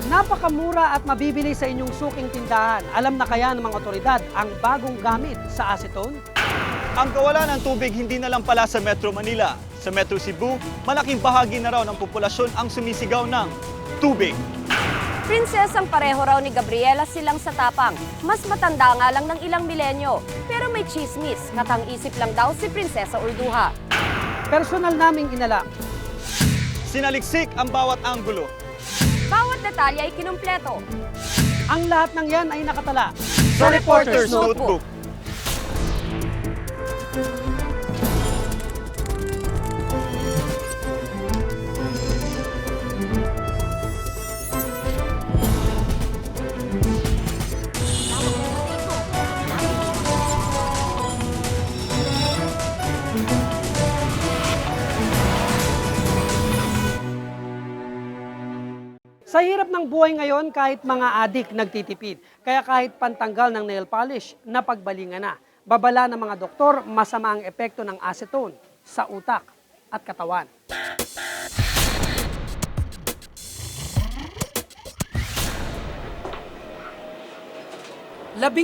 Napakamura at mabibili sa inyong suking tindahan. Alam na kaya ng mga otoridad ang bagong gamit sa acetone? Ang kawalan ng tubig hindi na lang pala sa Metro Manila. Sa Metro Cebu, malaking bahagi na raw ng populasyon ang sumisigaw ng tubig. Prinsesang pareho raw ni Gabriela silang sa tapang. Mas matanda nga lang ng ilang milenyo. Pero may chismis, katang-isip lang daw si Prinsesa Urduha. Personal naming inala. Sinaliksik ang bawat anggulo. Bawat detalye ay kinumpleto. Ang lahat ng yan ay nakatala Sa Reporter's Notebook. Sa hirap ng buhay ngayon, kahit mga adik nagtitipid. Kaya kahit pantanggal ng nail polish, napagbalingan na. Babala ng mga doktor, masama ang epekto ng acetone sa utak at katawan.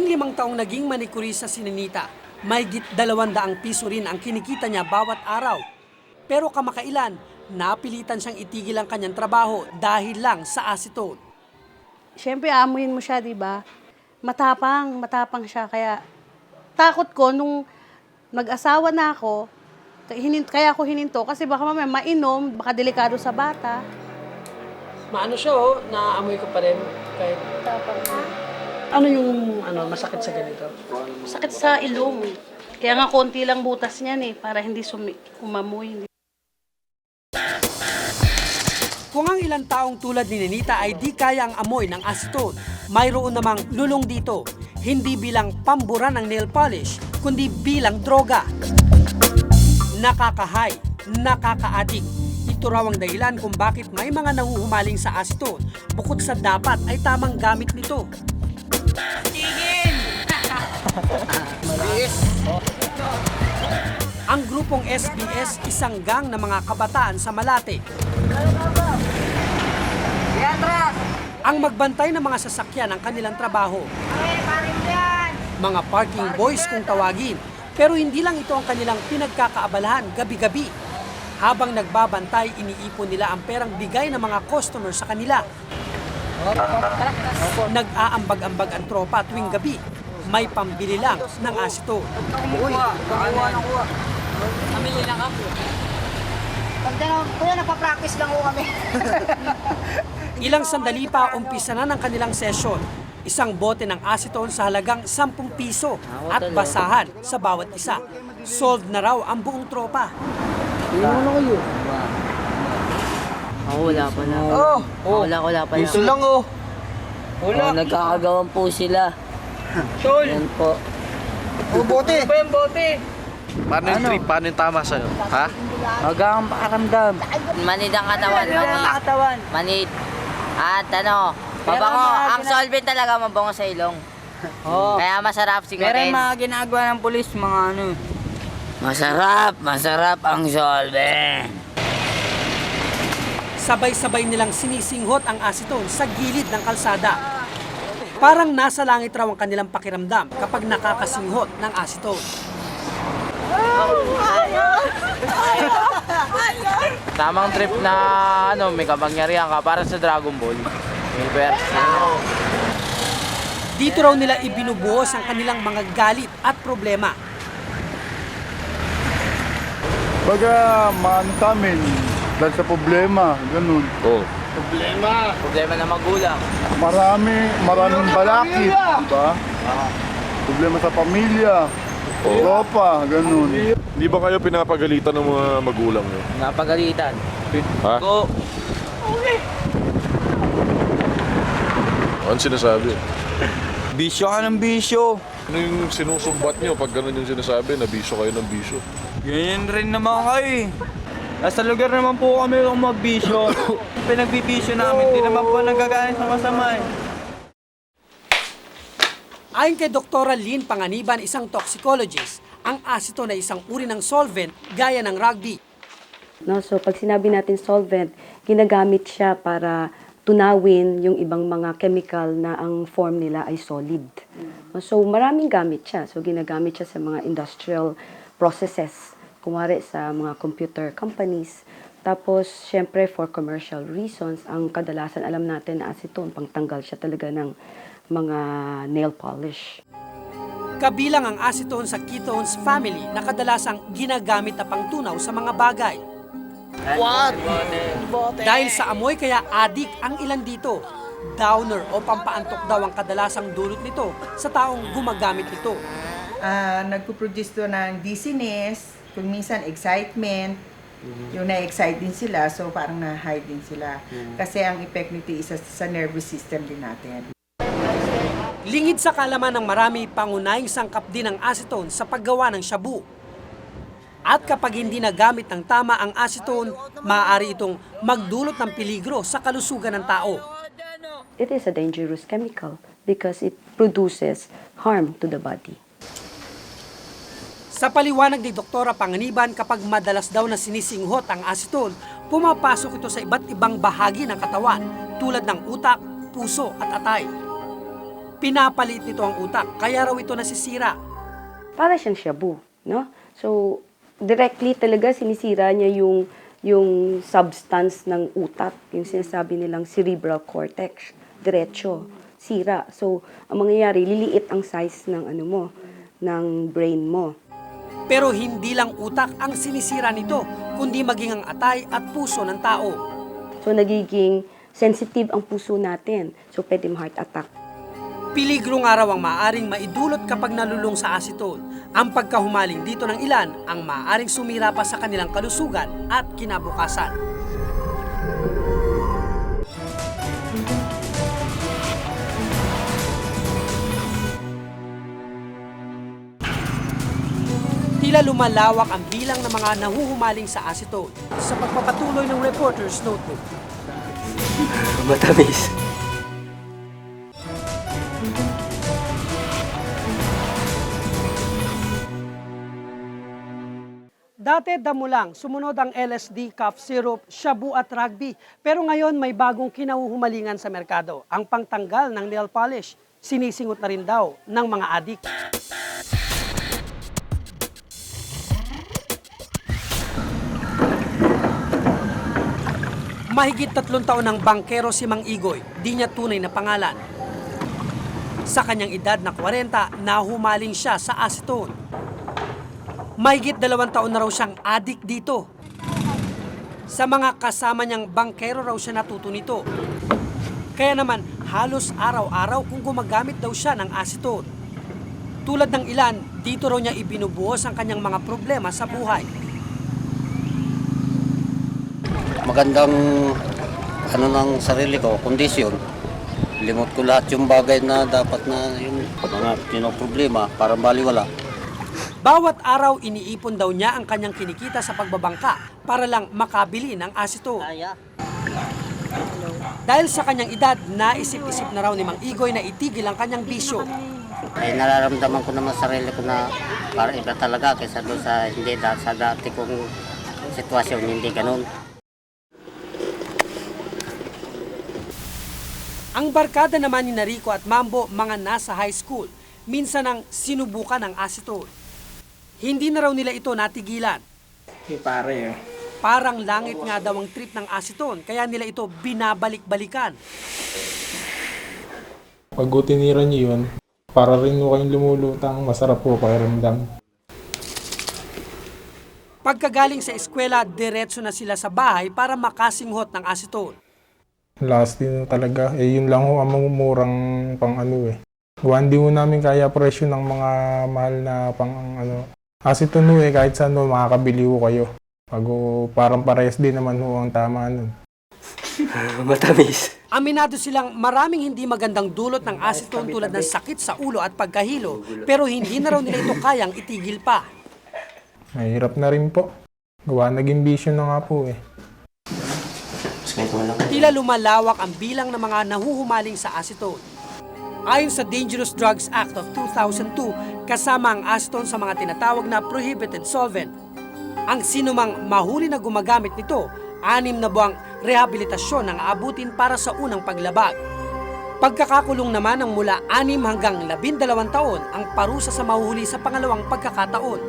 limang taong naging manikurista si Ninita. Mahigit 200 piso rin ang kinikita niya bawat araw. Pero kamakailan, napilitan siyang itigil ang kanyang trabaho dahil lang sa acetone. Siyempre, amuhin mo siya, di ba? Matapang siya. Kaya takot ko nung nag-asawa na ako, kaya ako hininto kasi baka mamaya mainom, baka delikado sa bata. Maano siya naamoy ko pa rin kahit Tapang ano yung masakit sa ganito? sakit sa ilong. Kaya nga konti lang butas niyan para hindi umamoy. Kung ang ilang taong tulad ni Ninita ay di kaya ang amoy ng acetone, mayroon namang lulong dito, hindi bilang pambura ng nail polish, kundi bilang droga. Nakakahay, nakaka-addict. Ito raw ang dahilan kung bakit may mga nahuhumaling sa acetone, bukod sa dapat ay tamang gamit nito. Ang grupong SBS, isang gang ng mga kabataan sa Malate. Ang magbantay ng mga sasakyan ang kanilang trabaho. Mga parking boys kung tawagin. Pero hindi lang ito ang kanilang pinagkakaabalahan gabi-gabi. Habang nagbabantay, iniipon nila ang perang bigay ng mga customer sa kanila. Nag-aambag-ambag ang tropa tuwing gabi. May pambili lang ng acetone. Pamili lang ako. Pag gano'n, kuya, nagpa-practice lang ko kami. Ilang sandali pa, umpisa na ng kanilang session. Isang bote ng acetone sa halagang 10 piso at basahan sa bawat isa. Sold na raw ang buong tropa. Ako wala pa na. Wala pa na. Gusto lang Wala. Nagkakagawan po sila. Tol! Yan po. Bote! Ano ba yung bote? Paano yung trip? Paano yung tama sa'yo? Ha? Magang pakaramdam. Manid ang katawan. Manid. At mabango. Ang solvent talaga mabango sa ilong. Kaya masarap siguro. Pero yung mga ginagawa ng pulis, mga Masarap ang solvent. Sabay-sabay nilang sinisinghot ang acetone sa gilid ng kalsada. Parang nasa langit raw ang kanilang pakiramdam kapag nakakasinghot ng acetone. Tamang trip na may kapangyarihan ka para sa Dragon Ball. Universe. Dito raw nila ibinubuhos ang kanilang mga galit at problema. Baga, maano sa amin, dahil sa problema, ganun. Oh. Problema na magulang. Maraming balakid, di ba? Problema sa pamilya, tropa, ganun. Hindi ba kayo pinapagalitan ng mga magulang nyo? Napagalitan. Ha? Go. Ano sinasabi? Bisyo ka ng bisyo. Ano yung sinusumbat nyo pag gano'n yung sinasabi na bisyo kayo ng bisyo? Ganyan rin naman kayo. Nasa lugar naman po kami kung magbisyo. Pinagbibisyo namin, di naman po nagkakain sa masama Ayon kay Dr. Lynn Panganiban, isang toxicologist, Ang acetone ay isang uri ng solvent gaya ng rugby. No, so pag sinabi natin solvent, ginagamit siya para tunawin yung ibang mga chemical na ang form nila ay solid. No, so maraming gamit siya. So ginagamit siya sa mga industrial processes, kumari sa mga computer companies. Tapos, syempre, for commercial reasons, ang kadalasan alam natin na acetone, pangtanggal siya talaga ng mga nail polish. Kabilang ang acetone sa ketones family na kadalasang ginagamit na pangtunaw sa mga bagay. Dahil sa amoy kaya adik ang ilan dito. Downer o pampaantok daw ang kadalasang dulot nito sa taong gumagamit nito. Nagpo-produce to ng dizziness, kung minsan excitement, yung na-excite din sila, so parang na-high din sila. Kasi ang effect nito isa sa nervous system din natin. Lingid sa kalaman ng marami, pangunahing sangkap din ang acetone sa paggawa ng shabu. At kapag hindi nagamit ng tama ang acetone, maaari itong magdulot ng peligro sa kalusugan ng tao. It is a dangerous chemical because it produces harm to the body. Sa paliwanag ni Doktora Panganiban, kapag madalas daw na sinisinghot ang acetone, pumapasok ito sa iba't ibang bahagi ng katawan tulad ng utak, puso at atay. Pinapaliit nito ang utak, kaya raw ito nasisira. Para siyang shabu, no? So, directly talaga sinisira niya yung substance ng utak, yung sinasabi nilang cerebral cortex, diretso, sira. So, ang mangyayari, liliit ang size ng ng brain mo. Pero hindi lang utak ang sinisira nito, kundi maging ang atay at puso ng tao. So, nagiging sensitive ang puso natin. So, pwede heart attack. Peligro nga raw ang maaaring maidulot kapag nalulung sa acetone. Ang pagkahumaling dito ng ilan ang maaaring sumira pa sa kanilang kalusugan at kinabukasan. Tila lumalawak ang bilang ng mga nahuhumaling sa acetone sa pagpapatuloy ng Reporter's Notebook. Matamis. Dati damo lang, sumunod ang LSD, cough syrup, shabu at rugby. Pero ngayon may bagong kinahuhumalingan sa merkado, ang pangtanggal ng nail polish. Sinisingot na rin daw ng mga adik. Mahigit 3 taon ng bangkero si Mang Igoy, di niya tunay na pangalan. Sa kanyang edad na 40, nahumaling siya sa acetone. Mahigit 2 taon na raw siyang adik dito. Sa mga kasama niyang bangkero raw siya natuto nito. Kaya naman halos araw-araw kung gumagamit daw siya ng acetone. Tulad ng ilan, dito raw niya ibinubuhos ang kanyang mga problema sa buhay. Magandang ng sarili ko, kondisyon. Limot ko lahat yung bagay na dapat na yung mga problema para baliwala. Bawat araw iniipon daw niya ang kanyang kinikita sa pagbabangka para lang makabili ng acetone. Dahil sa kanyang edad, naisip-isip na raw ni Mang Igoy na itigil ang kanyang bisyo. Nararamdaman ko naman sarili ko na para iba talaga kaysa doon sa hindi sa dati kong sitwasyon, hindi ganun. Ang barkada naman ni Rico at Mambo, mga nasa high school, minsan ang sinubukan ng acetone. Hindi na raw nila ito natigilan. Parang langit nga daw ang trip ng acetone, kaya nila ito binabalik-balikan. Pag tinira niyo yun, para rin mo kayong lumulutang, masarap po pakiramdam. Pagkagaling sa eskwela, diretso na sila sa bahay para makasinghot ng acetone. Last din talaga, yun lang ho ang murang pang Hindi mo namin kaya presyo ng mga mahal na pang acetone kahit saan mo makakabili ho kayo. Parang parehas din naman ho ang tama nun. Matamis. Aminado silang maraming hindi magandang dulot ng acetone tulad ng sakit sa ulo at pagkahilo, pero hindi na raw nila ito kayang itigil pa. Mahirap na rin po. Naging bisyo na nga po . Tila lumalawak ang bilang ng mga nahuhumaling sa acetone. Ayon sa Dangerous Drugs Act of 2002, kasama ang acetone sa mga tinatawag na prohibited solvent. Ang sinumang mahuli na gumagamit nito, 6 na buwang rehabilitasyon ang aabutin para sa unang paglabag. Pagkakakulong naman ng mula 6 hanggang 12 taon ang parusa sa mahuhuli sa pangalawang pagkakataon.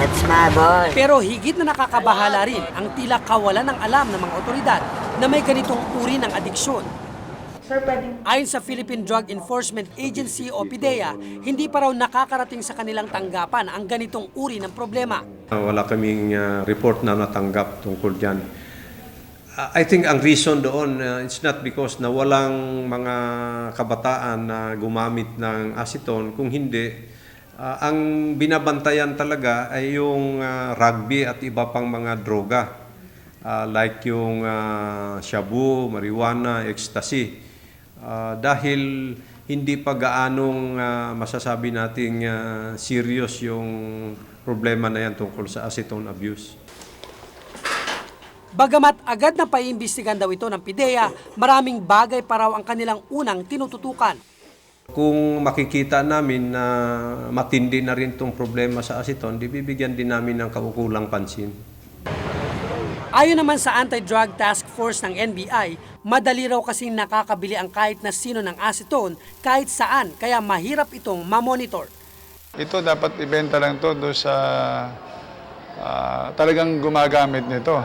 That's my boy. Pero higit na nakakabahala rin ang tila kawalan ng alam ng mga otoridad na may ganitong uri ng adiksyon. Ayon sa Philippine Drug Enforcement Agency o PDEA, hindi pa raw nakakarating sa kanilang tanggapan ang ganitong uri ng problema. Wala kaming report na natanggap tungkol dyan. I think ang reason doon, it's not because na walang mga kabataan na gumamit ng acetone, kung hindi, ang binabantayan talaga ay yung rugby at iba pang mga droga. Like yung shabu, marijuana, ecstasy. Dahil hindi pa gaanong masasabi nating serious yung problema na yan tungkol sa acetone abuse. Bagamat agad na paiimbestigan daw ito ng PDEA, maraming bagay pa raw ang kanilang unang tinututukan. Kung makikita namin na matindi na rin itong problema sa acetone, di bibigyan din namin ng kaukulang pansin. Ayon naman sa Anti-Drug Task Force ng NBI, madali raw kasing nakakabili ang kahit na sino ng acetone kahit saan, kaya mahirap itong mamonitor. Ito dapat ibenta lang to do sa talagang gumagamit nito.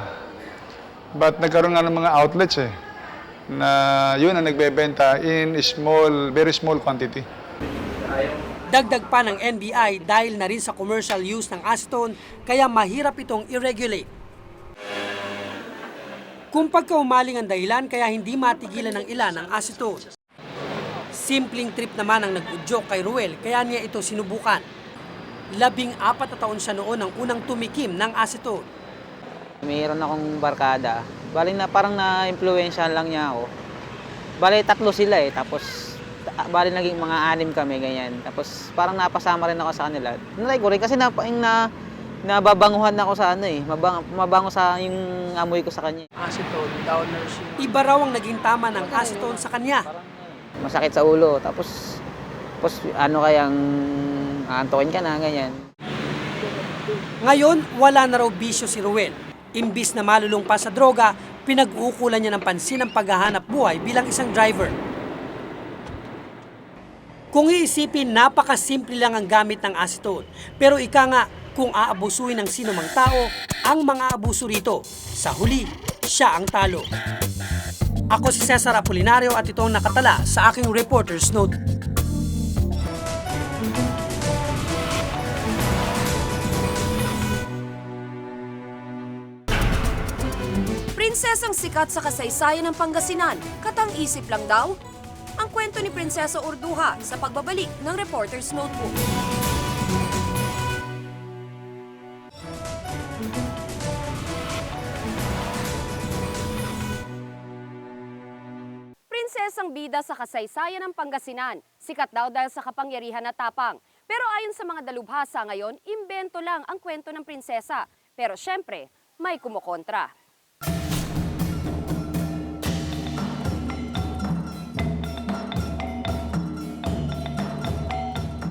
But nagkaroon nga ng mga outlets na yun ang nagbebenta in small, very small quantity. Dagdag pa ng NBI dahil na rin sa commercial use ng acetone, kaya mahirap itong i-regulate. Kung pagkaumaling ang dahilan kaya hindi matigilan ng ilan ang acetone. Simpleng trip naman ang nag-udyok kay Ruel kaya niya ito sinubukan. 14 na taon siya noon ang unang tumikim ng acetone. Mayroon akong barkada. Bali na parang na-influensyahan lang niya ako. Bali 3 sila tapos bali naging mga 6 kami ganyan. Tapos parang napasama rin ako sa kanila. Nalay ko rin kasi nababanguhan ako sa mabango sa yung amoy ko sa kanya. Acetone, downers. Iba raw ang naging tama ng acetone sa kanya. Masakit sa ulo, tapos ano kayang aantukin ka na, ganyan. Ngayon, wala na raw bisyo si Ruel. Imbis na malulung pa sa droga, pinag-uukulan niya ng pansin ang paghahanap buhay bilang isang driver. Kung iisipin, napakasimple lang ang gamit ng acetone. Pero ika nga, kung aabusuhin ng sino mang tao, ang mga abuso rito, sa huli, siya ang talo. Ako si Cesar Apolinario at ito ang nakatala sa aking reporter's note. Prinsesang sikat sa kasaysayan ng Pangasinan, katang-isip lang daw? Ang kwento ni Prinsesa Urduha sa pagbabalik ng Reporter's Notebook. Prinsesang bida sa kasaysayan ng Pangasinan, sikat daw dahil sa kapangyarihan at tapang. Pero ayon sa mga dalubhasa ngayon, imbento lang ang kwento ng prinsesa. Pero syempre, may kumukontra.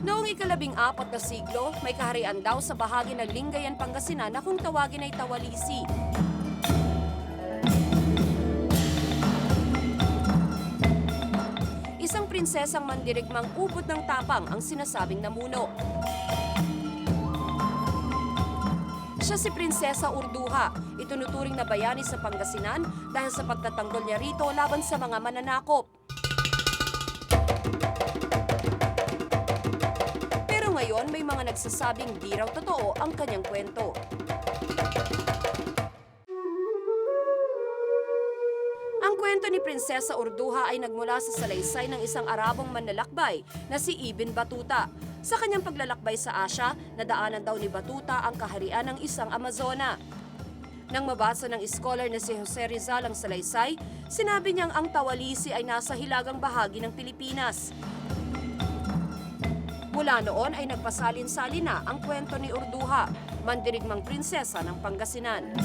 Noong ika-14 na siglo, may kaharian daw sa bahagi ng Lingayen, Pangasinan na kung tawagin ay Tawalisi. Isang prinsesang mandirigmang ubod ng tapang ang sinasabing namuno. Siya si Prinsesa Urduha, itunuturing na bayani sa Pangasinan dahil sa pagtatanggol niya rito laban sa mga mananakop. Pero ngayon may mga nagsasabing di raw totoo ang kanyang kwento. Ang kwento ni Prinsesa Urduha ay nagmula sa salaysay ng isang Arabong manlalakbay na si Ibn Battuta. Sa kanyang paglalakbay sa Asya, nadaanan daw ni Battuta ang kaharian ng isang Amazona. Nang mabasa ng scholar na si Jose Rizal ang salaysay, sinabi niyang ang Tawalisi ay nasa hilagang bahagi ng Pilipinas. Mula noon ay nagpasalin-salin na ang kwento ni Urduha, mandirigmang prinsesa ng Pangasinan.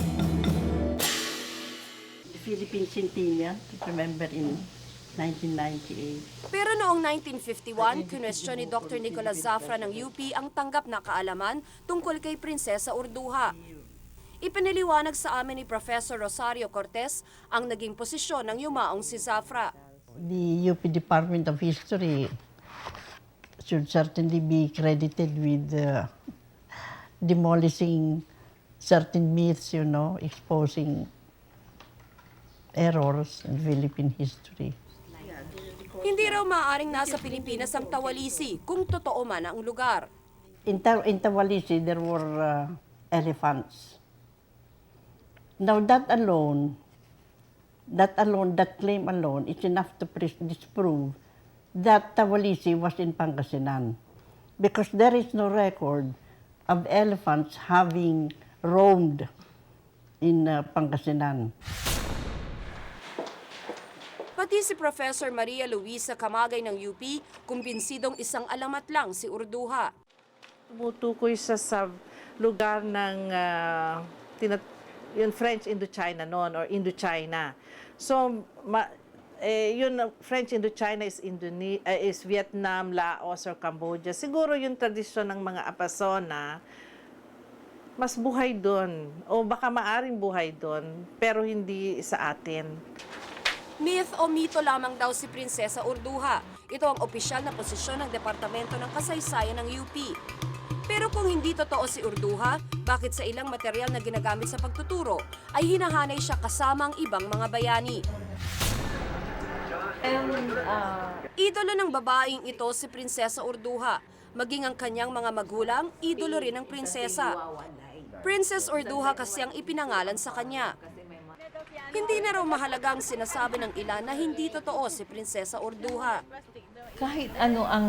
Philippine Centennial, remember in 1998. Pero noong 1951, kinwestiyon ni Dr. Nicolas Zafra ng UP ang tanggap na kaalaman tungkol kay Prinsesa Urduha. Ipinaliwanag sa amin ni Professor Rosario Cortez ang naging posisyon ng yumaong si Zafra. The UP Department of History should certainly be credited with demolishing certain myths, exposing errors in Philippine history. Hindi raw maaaring nasa Pilipinas ang Tawalisi kung totoo man ang lugar. In Tawalisi, there were elephants. Now that claim alone is enough to disprove that Tawalisi was in Pangasinan, because there is no record of elephants having roamed in Pangasinan. Pati si Professor Maria Luisa Camagay ng UP, kumbinsidong isang alamat lang si Urduha. Tumutukoy siya sa lugar ng yung French Indochina noon or Indochina. So, yun French Indochina is Vietnam, Laos or Cambodia. Siguro yung tradisyon ng mga Apasona, mas buhay doon o baka maaring buhay doon pero hindi sa atin. Myth o mito lamang daw si Prinsesa Urduha. Ito ang opisyal na posisyon ng Departamento ng Kasaysayan ng UP. Pero kung hindi totoo si Urduha, bakit sa ilang material na ginagamit sa pagtuturo ay hinahanay siya kasama ang ibang mga bayani? Idolo ng babaeng ito si Prinsesa Urduha. Maging ang kanyang mga magulang, idolo rin ng prinsesa. Princess Urduha kasi ang ipinangalan sa kanya. Hindi na raw mahalaga ang sinasabi ng ilan na hindi totoo si Prinsesa Urduha. Kahit ano ang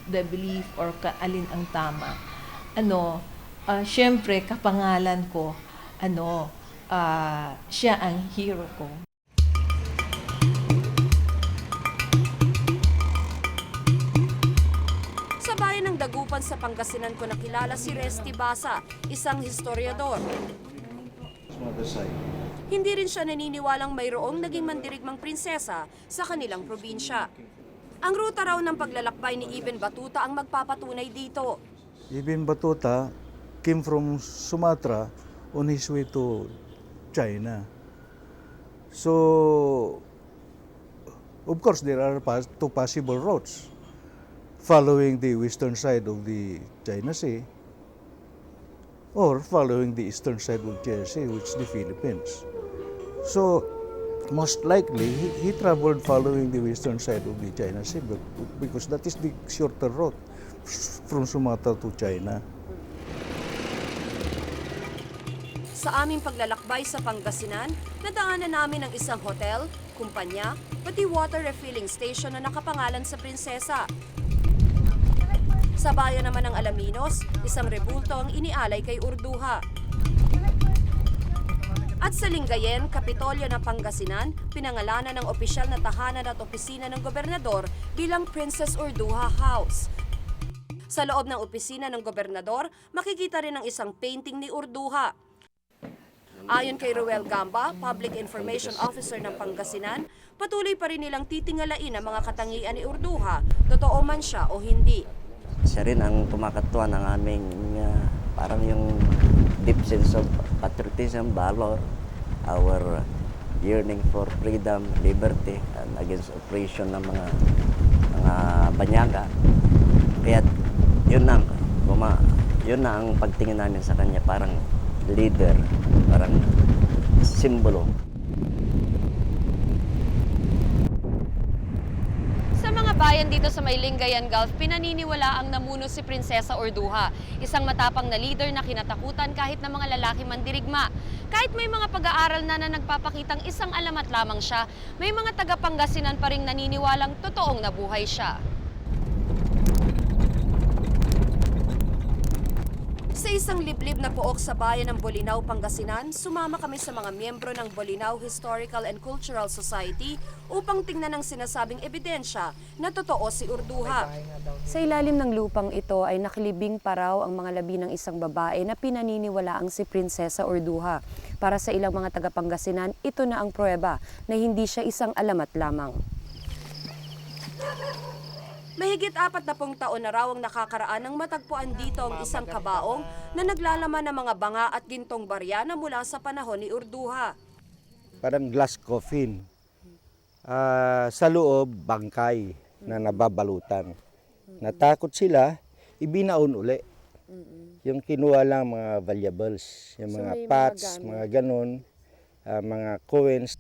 the belief or alin ang tama, syempre kapangalan ko, siya ang hero ko. Sa bayan ng Dagupan sa Pangasinan ko nakilala si Resty Basa, isang historiador. Hindi rin siya naniniwalang mayroong naging mandirigmang prinsesa sa kanilang probinsya. Ang ruta raw ng paglalakbay ni Ibn Batuta ang magpapatunay dito. Ibn Batuta came from Sumatra on his way to China. So, of course, there are two possible routes. Following the western side of the China Sea or following the eastern side of China Sea, which is the Philippines. So, most likely, he traveled following the western side of the China Sea because that is the shorter route from Sumatra to China. Sa aming paglalakbay sa Pangasinan, nadaanan namin ang isang hotel, kumpanya, pati water refilling station na nakapangalan sa prinsesa. Sa bayan naman ng Alaminos, isang rebulto ang inialay kay Urduha. At sa Lingayen, Kapitolyo ng Pangasinan, pinangalanan ng opisyal na tahanan at opisina ng gobernador bilang Princess Urduha House. Sa loob ng opisina ng gobernador, makikita rin ang isang painting ni Urduha. Ayon kay Ruel Gamba, Public Information Officer ng Pangasinan, patuloy pa rin nilang titingalain ang mga katangian ni Urduha, totoo man siya o hindi. Siya rin ang kumakatwa ng aming parang yung deep sense of patriotism, valor, our yearning for freedom, liberty, and against oppression ng mga banyaga. Kaya yun na ang pagtingin namin sa kanya, parang leader, parang simbolo. Sa mga bayan dito sa may Lingayen Gulf, pinaniniwala ang namuno si Prinsesa Urduha, isang matapang na leader na kinatakutan kahit ng mga lalaki mandirigma. Kahit may mga pag-aaral na nagpapakitang isang alamat lamang siya, may mga taga-Pangasinan pa ring naniniwalang totoong nabuhay siya. Si Sa isang liblib na pook sa bayan ng Bolinao, Pangasinan, sumama kami sa mga miyembro ng Bolinao Historical and Cultural Society upang tingnan ang sinasabing ebidensya na totoo si Urduha. Sa ilalim ng lupang ito ay nakilibing pa raw ang mga labi ng isang babae na pinaniniwalaang si Prinsesa Urduha. Para sa ilang mga taga-Pangasinan, ito na ang pruweba na hindi siya isang alamat lamang. Mahigit 40 taon na raw ang nakakaraan ng matagpuan dito ang isang kabaong na naglalaman ng mga banga at gintong barya na mula sa panahon ni Urduha. Parang glass coffin. Sa loob, bangkay na nababalutan. Natakot sila, ibinaon uli. Yung kinuha lang mga valuables, yung mga pots, mga ganon, mga coins.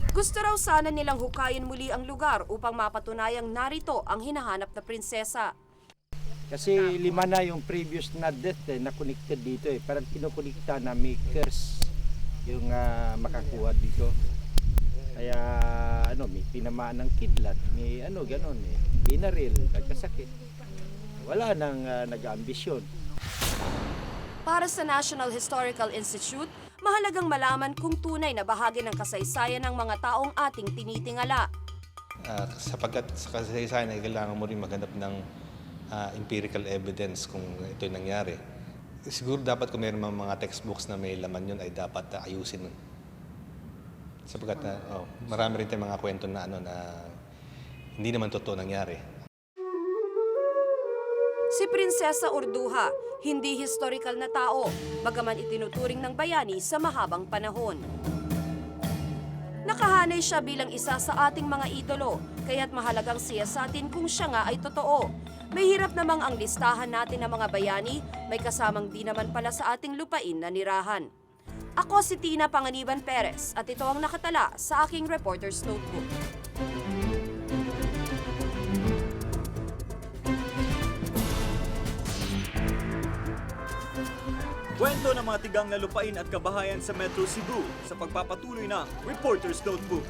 Gusto raw sana nilang hukayin muli ang lugar upang mapatunayang narito ang hinahanap na prinsesa. Kasi 5 na yung previous na death na connected dito Parang kinukunikta na may curse yung makakuha dito. Kaya may tinamaan ng kidlat, may ganon binaril, nagkasakit. Wala nang nag-ambisyon. Para sa National Historical Institute, mahalagang malaman kung tunay na bahagi ng kasaysayan ng mga taong ating tinitingala. Sapagkat sa kasaysayan ay kailangan mo rin maghanap ng empirical evidence kung ito'y nangyari. Siguro dapat kung mayroon mga textbooks na may laman yun ay dapat ayusin nun. Sapagkat marami rin tayong mga kwento na na hindi naman totoo nangyari. Si Prinsesa Urduha, hindi historical na tao, bagaman itinuturing ng bayani sa mahabang panahon. Nakahanay siya bilang isa sa ating mga idolo, kaya't mahalagang siyasatin kung siya nga ay totoo. May hirap namang ang listahan natin ng mga bayani, may kasamang di naman pala sa ating lupain na nirahan. Ako si Tina Panganiban Perez at ito ang nakatala sa aking Reporter's Notebook. Kwento ng mga tigang na lupain at kabahayan sa Metro Cebu sa pagpapatuloy ng Reporter's Notebook.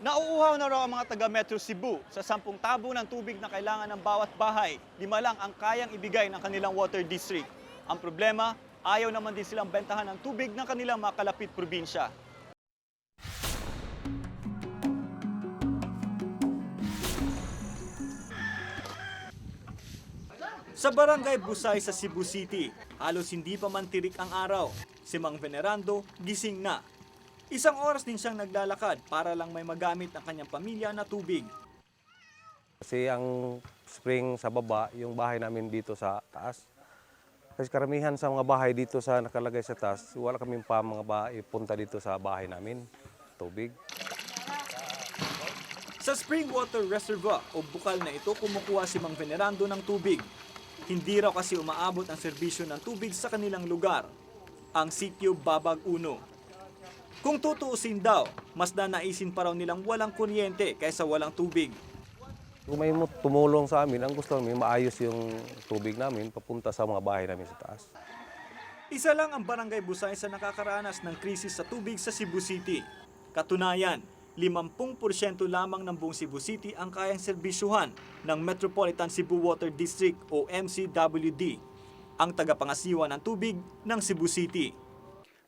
Nauuhaw na raw ang mga taga Metro Cebu sa 10 tabo ng tubig na kailangan ng bawat bahay. 5 lang ang kayang ibigay ng kanilang water district. Ang problema, ayaw naman din silang bentahan ng tubig ng kanilang mga kalapit probinsya. Sa Barangay Busay sa Cebu City, halos hindi pa man tirik ang araw. Si Mang Venerando gising na. 1 oras din siyang naglalakad para lang may magamit ang kanyang pamilya na tubig. Kasi ang spring sa baba, yung bahay namin dito sa taas. Kasi karamihan sa mga bahay dito sa nakalagay sa taas, wala kaming pa mga bahay punta dito sa bahay namin, tubig. Sa spring water reservoir o bukal na ito, kumukuha si Mang Venerando ng tubig. Hindi raw kasi umaabot ang serbisyo ng tubig sa kanilang lugar, ang sitio Babag 1. Kung tutuusin daw, mas nanaisin pa raw nilang walang kuryente kaysa walang tubig. Kung may tumulong sa amin, ang gusto namin maayos yung tubig namin papunta sa mga bahay namin sa taas. Isa lang ang Barangay Busay sa nakakaranas ng krisis sa tubig sa Cebu City. Katunayan, 50% lamang ng buong Cebu City ang kayang serbisyuhan ng Metropolitan Cebu Water District o MCWD, ang tagapangasiwa ng tubig ng Cebu City.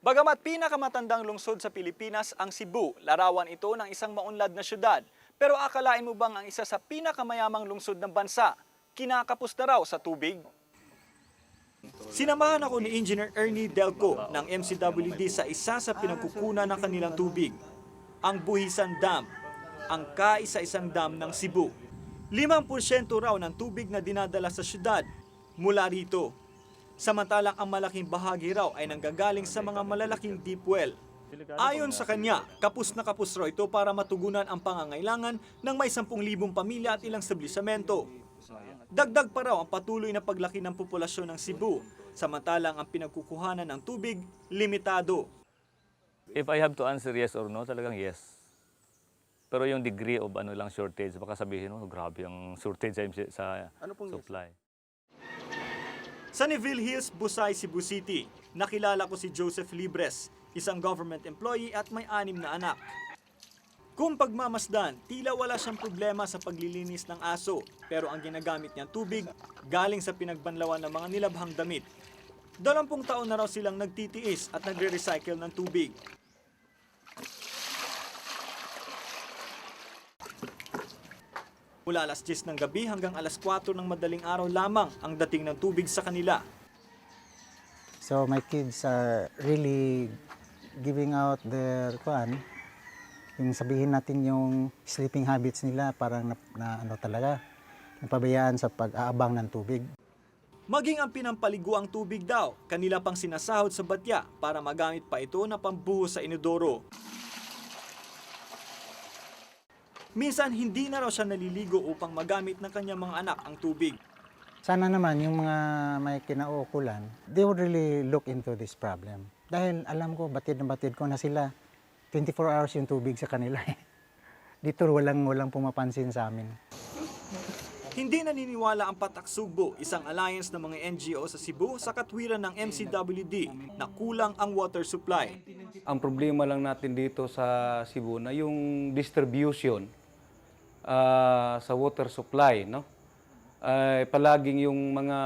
Bagamat pinakamatandang lungsod sa Pilipinas ang Cebu, larawan ito ng isang maunlad na syudad. Pero akalain mo bang ang isa sa pinakamayamang lungsod ng bansa, kinakapos na raw sa tubig? Sinamahan ako ni Engineer Ernie Delco ng MCWD sa isa sa pinagkukunan ng kanilang tubig, ang Buhisan Dam, ang kaisa-isang dam ng Cebu. 5% raw ng tubig na dinadala sa syudad mula rito. Samantalang ang malaking bahagi raw ay nanggagaling sa mga malalaking deep well. Ayon sa kanya, kapos na kapos raw ito para matugunan ang pangangailangan ng may 10,000 pamilya at ilang establisamento. Dagdag pa raw ang patuloy na paglaki ng populasyon ng Cebu, samantalang ang pinagkukuhanan ng tubig, limitado. If I have to answer yes or no, talagang yes. Pero yung degree of shortage, baka sabihin mo, grabe ang shortage sa supply. Sa Neville Hills, Busay, Cebu City, nakilala ko si Joseph Libres, isang government employee at may 6 na anak. Kung pagmamasdan, tila wala siyang problema sa paglilinis ng aso, pero ang ginagamit niyang tubig galing sa pinagbanlawan ng mga nilabhang damit. 20 taon na raw silang nagtitiis at nagre-recycle ng tubig. Mula alas 10 ng gabi hanggang alas 4 ng madaling araw lamang ang dating ng tubig sa kanila. So my kids are really giving out their yung sabihin natin yung sleeping habits nila parang napabayaan sa pag-aabang ng tubig. Maging ang pinampaliguang tubig daw, kanila pang sinasahod sa batya para magamit pa ito na pambuhos sa inodoro. Minsan hindi na raw siya naliligo upang magamit ng kanyang mga anak ang tubig. Sana naman yung mga may kinauukulan, they would really look into this problem. Dahil alam ko, batid na batid ko na sila. 24 hours yung tubig sa kanila. Dito walang pumapansin sa amin. Hindi naniniwala ang Patak Sugbo, isang alliance ng mga NGO sa Cebu sa katwiran ng MCWD na kulang ang water supply. Ang problema lang natin dito sa Cebu na yung distribution sa water supply, no? Palaging yung mga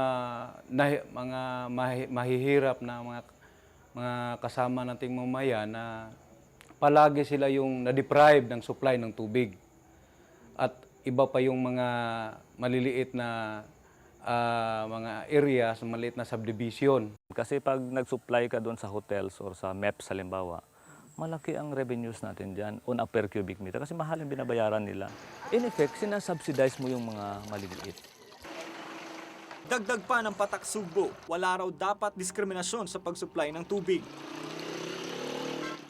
mahihirap na mga kasama nating mamaya na palagi sila yung na-deprive ng supply ng tubig. At iba pa yung mga maliliit na mga areas, maliit na subdivision. Kasi pag nag-supply ka doon sa hotels or sa MEPS halimbawa, malaki ang revenues natin dyan on a per cubic meter kasi mahal yung binabayaran nila. In effect, sinasubsidize mo yung mga maliliit. Dagdag pa ng Patak Sugbo, wala raw dapat diskriminasyon sa pag-supply ng tubig.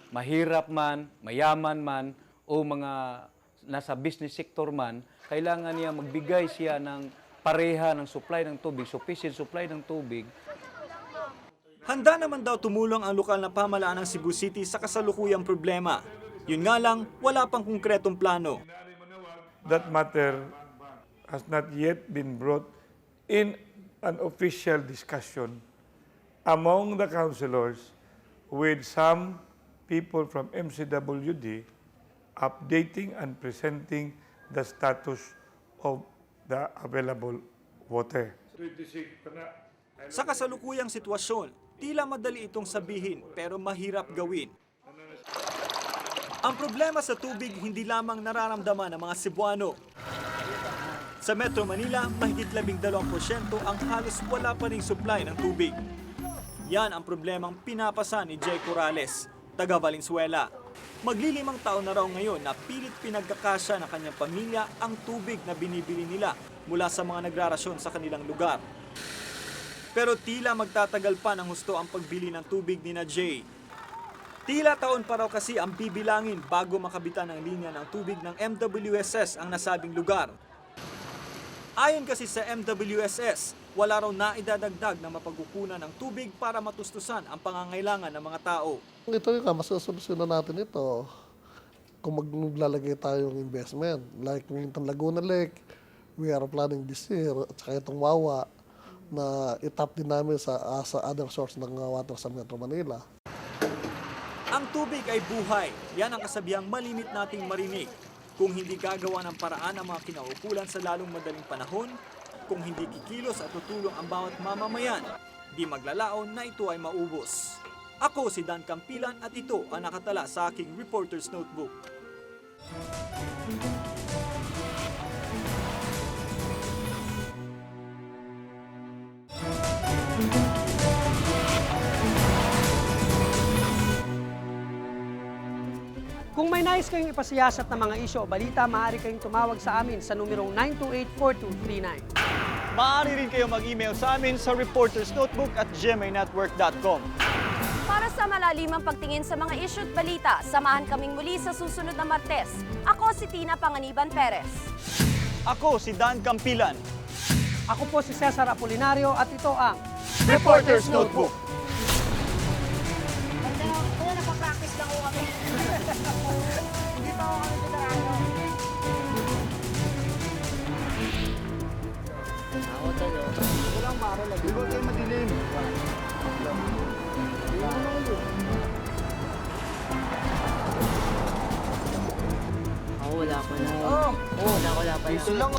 Mahirap man, mayaman man, o mga nasa business sector man, kailangan niya magbigay siya ng pareha ng supply ng tubig, sufficient supply ng tubig. Handa naman daw tumulong ang lokal na pamahalaan ng Cebu City sa kasalukuyang problema. Yun nga lang, wala pang konkretong plano. That matter has not yet been brought in an official discussion among the councilors with some people from MCWD updating and presenting the status of the available water. Sa kasalukuyang sitwasyon, tila madali itong sabihin pero mahirap gawin. Ang problema sa tubig hindi lamang nararamdaman ng mga Cebuano. Sa Metro Manila, mahigit 12% ang halos wala pa ring supply ng tubig. Yan ang problemang pinapasa ni Jay Corrales, taga Valenzuela. Maglilimang taon na raw ngayon na pilit pinagkakasya ng kanyang pamilya ang tubig na binibili nila mula sa mga nagrarasyon sa kanilang lugar. Pero tila magtatagal pa ng husto ang pagbili ng tubig ni na Jay. Tila taon pa raw kasi ang bibilangin bago makabitan ng linya ng tubig ng MWSS ang nasabing lugar. Ayon kasi sa MWSS, wala raw naidadagdag na mapagkukunan ng tubig para matustusan ang pangangailangan ng mga tao. Ito yung masasolusyonan natin ito kung maglalagay tayong investment. Like yung Laguna Lake, we are planning this year, at saka itong Wawa na itap din namin sa other source ng water sa Metro Manila. Ang tubig ay buhay. Yan ang kasabihang malimit nating marinig. Kung hindi gagawa ng paraan ang mga kinaukulan sa lalong madaling panahon, kung hindi kikilos at tutulong ang bawat mamamayan, di maglalaon na ito ay maubos. Ako si Dan Campilan at ito ang nakatala sa aking Reporter's Notebook. Kung may nais kayong ipasiyasat na mga isyo o balita, maaari kayong tumawag sa amin sa numerong 928-4239. Maaari rin kayo mag-email sa amin sa reportersnotebook@gmanetwork.com. Para sa malalimang pagtingin sa mga isyu at balita, samahan kaming muli sa susunod na Martes. Ako si Tina Panganiban Perez. Ako si Dan Campilan. Ako po si Cesar Apolinario at ito ang Reporter's Notebook. Napapractice lang ko kami. Hindi pa ako kami veterano. Ako talo. Walang maro lagi. Huwag kayo madilim. Wala pala. Wala pala. Dito lang.